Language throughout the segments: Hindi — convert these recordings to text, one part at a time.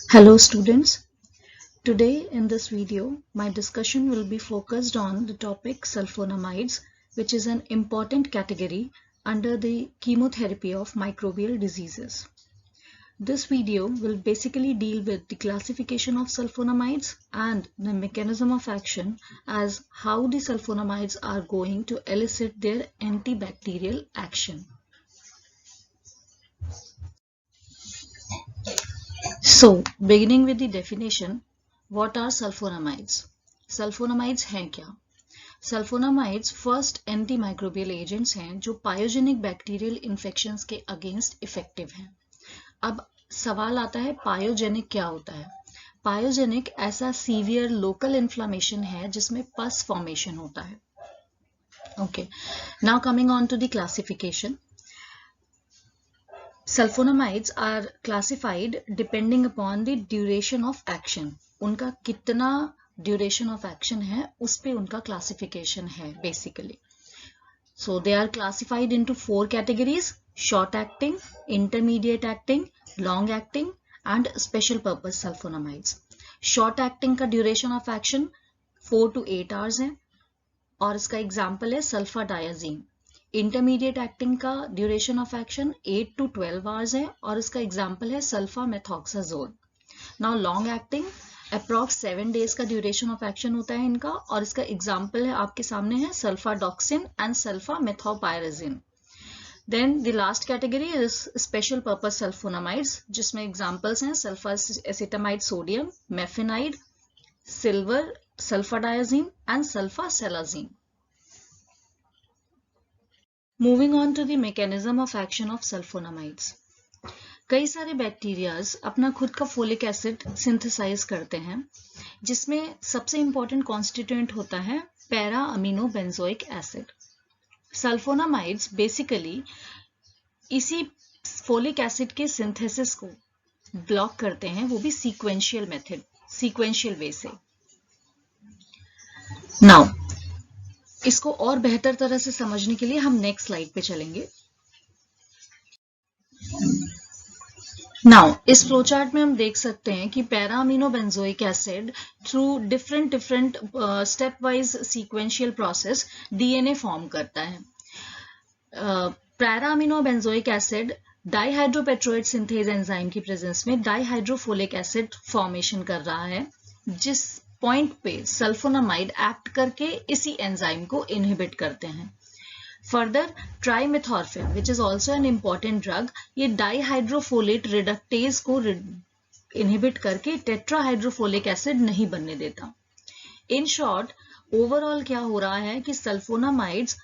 Hello students, today in this video my discussion will be focused on the topic sulfonamides, which is an important category under the chemotherapy of microbial diseases. This video will basically deal with the classification of sulfonamides and the mechanism of action as how the sulfonamides are going to elicit their antibacterial action. So, beginning with the definition, what are sulfonamides? Sulfonamides हैं क्या? सल्फोनामाइड्स फर्स्ट एंटीमाइक्रोबियल एजेंट्स हैं जो पायोजेनिक बैक्टीरियल इन्फेक्शंस के अगेंस्ट इफेक्टिव हैं। अब सवाल आता है पायोजेनिक क्या होता है? पायोजेनिक ऐसा सीवियर लोकल इन्फ्लामेशन है जिसमें पस फॉर्मेशन होता है। Okay, now coming on to the classification. Sulfonamides are classified depending upon the duration of action. उनका कितना duration of action है उस पे उनका classification है basically. So they are classified into 4 categories: short acting, intermediate acting, long acting and special purpose sulfonamides. Short acting का duration of action 4 to 8 hours है और इसका example है sulfadiazine. इंटरमीडिएट एक्टिंग का duration of action 8 to 12 hours है और इसका एग्जांपल है sulfamethoxazole. Now long acting approx 7 days का ड्यूरेशन ऑफ एक्शन होता है इनका और इसका एग्जांपल है आपके सामने है sulfadoxine and sulfamethopyrazine. Then the last category is special purpose sulfonamides जिसमें एग्जांपल्स हैं sulfacetamide sodium, mafenide, silver, sulfadiazine and sulfasalazine. Moving on to the mechanism of action of sulfonamides. कई सारे बैक्टीरियाज अपना खुद का फोलिक एसिड सिंथेसाइज करते हैं जिसमें सबसे इंपॉर्टेंट कॉन्स्टिट्यूएंट होता है para amino benzoic acid. Sulfonamides basically इसी फोलिक एसिड के सिंथेसिस को ब्लॉक करते हैं, वो भी सीक्वेंशियल वे से. नाउ इसको और बेहतर तरह से समझने के लिए हम नेक्स्ट स्लाइड पे चलेंगे. नाउ इस फ्लोचार्ट में हम देख सकते हैं कि para amino benzoic acid through different step wise sequential process DNA form करता है. Para amino benzoic acid dihydropteroate synthase enzyme की प्रेजेंस में डाईहाइड्रोफोलिक एसिड फॉर्मेशन कर रहा है जिस पॉइंट पे सल्फोनामाइड एक्ट करके इसी एंजाइम को इनहिबिट करते हैं. Further trimethoprim which is also an important drug, ये डाईहाइड्रोफोलेट रिडक्टेज को इनहिबिट करके टेट्राहाइड्रोफोलिक एसिड नहीं बनने देता. इन शॉर्ट ओवरऑल क्या हो रहा है कि sulfonamides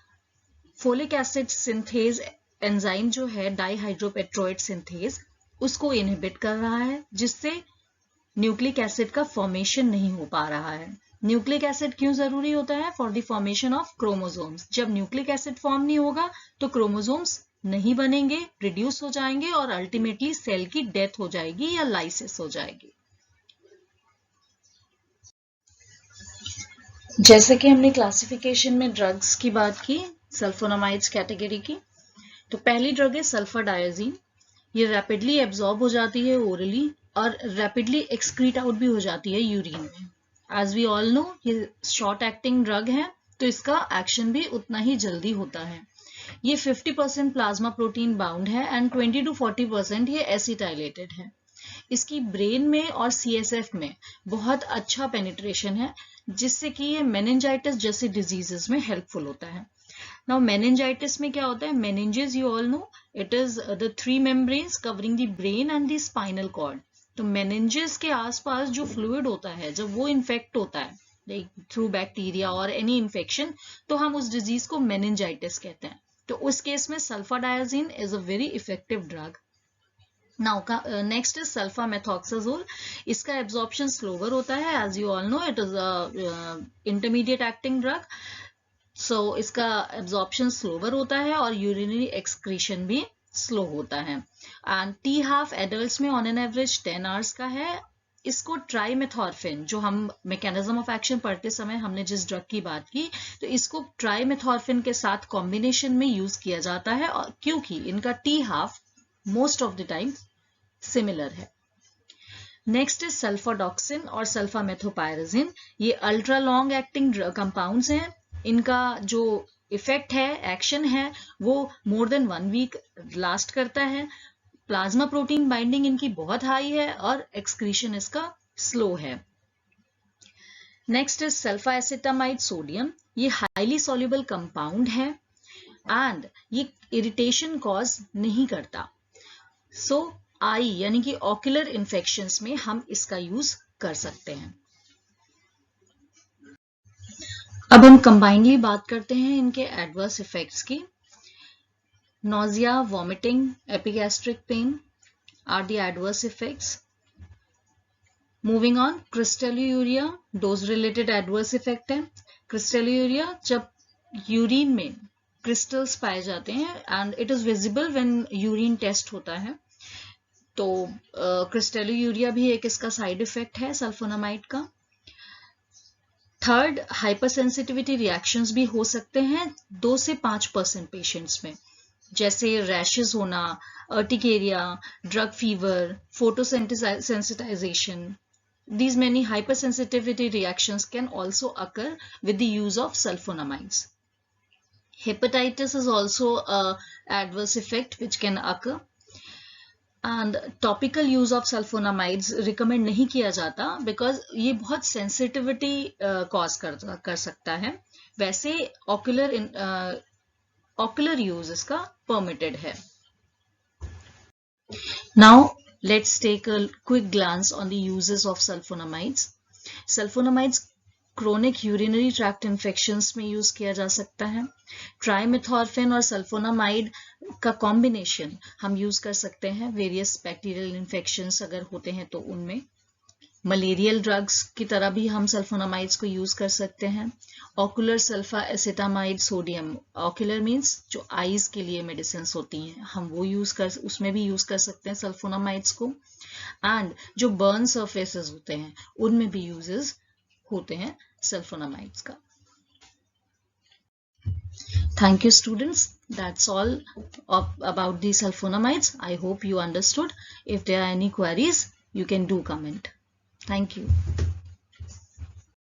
folic acid synthase enzyme जो है डाईहाइड्रोपेट्रोइड सिंथेज उसको इनहिबिट कर रहा है जिससे न्यूक्लिक एसिड का फॉर्मेशन नहीं हो पा रहा है. न्यूक्लिक एसिड क्यों जरूरी होता है? For the formation of chromosomes. जब न्यूक्लिक एसिड फॉर्म नहीं होगा तो क्रोमोसोम्स नहीं बनेंगे, रिड्यूस हो जाएंगे और अल्टीमेटली सेल की डेथ हो जाएगी या लाइसिस हो जाएगी. जैसे कि हमने क्लासिफिकेशन में ड्रग्स की बात की सल्फोनामाइड्स कैटेगरी की, तो पहली ड्रग है सल्फाडायाजीन. ये रैपिडली एब्जॉर्ब हो जाती है ओरली और रैपिडली एक्सक्रीट आउट भी हो जाती है यूरिन में. एज वी ऑल नो ये शॉर्ट एक्टिंग ड्रग है तो इसका एक्शन भी उतना ही जल्दी होता है. ये 50% प्लाज्मा प्रोटीन बाउंड है एंड 20 to 40% ये एसिटाइलेटेड है. इसकी ब्रेन में और सीएसएफ में बहुत अच्छा पेनिट्रेशन है जिससे कि ये मेनिंजाइटिस जैसे डिजीजेस में हेल्पफुल होता है. Now meningitis में क्या होता है? Meninges you all know it is the 3 membranes covering the brain and the spinal cord. तो meninges के आसपास जो फ्लूइड होता है जब वो इन्फेक्ट होता है थ्रू बैक्टीरिया और एनी इन्फेक्शन तो हम उस डिजीज को meningitis कहते हैं. तो उस केस में sulfadiazine is a very effective drug. Now next is sulfamethoxazole. इसका एब्जॉर्प्शन स्लोवर होता है as you all know it is a intermediate acting drug. So इसका एब्जॉर्प्शन स्लोवर होता है और यूरिनरी एक्सक्रीशन भी स्लो होता है. एंड टी हाफ एडल्ट्स में ऑन एन एवरेज 10 आवर्स का है. इसको ट्राइमेथॉर्फिन जो हम मैकेनिज्म ऑफ एक्शन पढ़ते समय हमने जिस ड्रग की बात की तो इसको ट्राइमेथॉर्फिन के साथ कॉम्बिनेशन में यूज किया जाता है और क्योंकि इनका T half most of the time similar है. नेक्स्ट इज सल्फाडॉक्सिन और सल्फामेथोपायराजिन। ये अल्ट्रा लॉन्ग एक्टिंग कंपाउंड्स हैं। इनका जो इफेक्ट है, एक्शन है, वो मोर देन 1 वीक लास्ट करता है। प्लाज्मा प्रोटीन बाइंडिंग इनकी बहुत हाई है और एक्सक्रीशन इसका स्लो है। Next is sulfa acetamide sodium. ये हाईली सॉल्युबल कंपाउंड है एंड ये इरिटेशन कॉज नहीं करता। सो आई यानी कि ऑक्यूलर इन्फेक्शंस में हम इसका यूज कर सकते हैं। अब हम कंबाइनली बात करते हैं इनके एडवर्स इफेक्ट्स की। Nausea, vomiting, epigastric pain are the adverse effects. Moving on, crystalluria dose related adverse effect है। क्रिस्टलोयूरिया जब यूरिन में क्रिस्टल्स पाए जाते हैं and it is visible when urine test होता है, तो क्रिस्टलोयूरिया भी एक इसका साइड इफेक्ट है सल्फोनामाइड का। थर्ड, हाइपरसेंसिटिविटी रिएक्शंस भी हो सकते हैं 2 से 5% पेशेंट्स में, जैसे रैशेस होना, urticaria, drug fever, photosensitisation. These many hypersensitivity reactions can also occur with the use of sulfonamides. Hepatitis is also a adverse effect which can occur. And topical use of sulfonamides recommend नहीं किया जाता because ये बहुत sensitivity cause कर सकता है। वैसे ocular use इसका permitted है। Now let's take a quick glance on the uses of sulfonamides. Sulfonamides chronic urinary tract infections में यूज किया जा सकता है। ट्राइमेथॉर्फिन और सल्फोनामाइड का कॉम्बिनेशन हम यूज कर सकते हैं वेरियस बैक्टीरियल इन्फेक्शंस अगर होते हैं तो उनमें। मलेरियल ड्रग्स की तरह भी हम सल्फोनामाइड्स को यूज कर सकते हैं। Ocular sulfa acetamide sodium, ocular means जो आईज के लिए मेडिसिन होती हैं, हम वो उसमें भी यूज कर सकते हैं सल्फोनामाइड्स को। एंड जो बर्न सर्फेसेस होते हैं उनमें भी यूजेस होते हैं सल्फोनामाइड्स का। Thank you students. That's all about the sulfonamides. I hope you understood. If there are any queries, you can do comment. Thank you.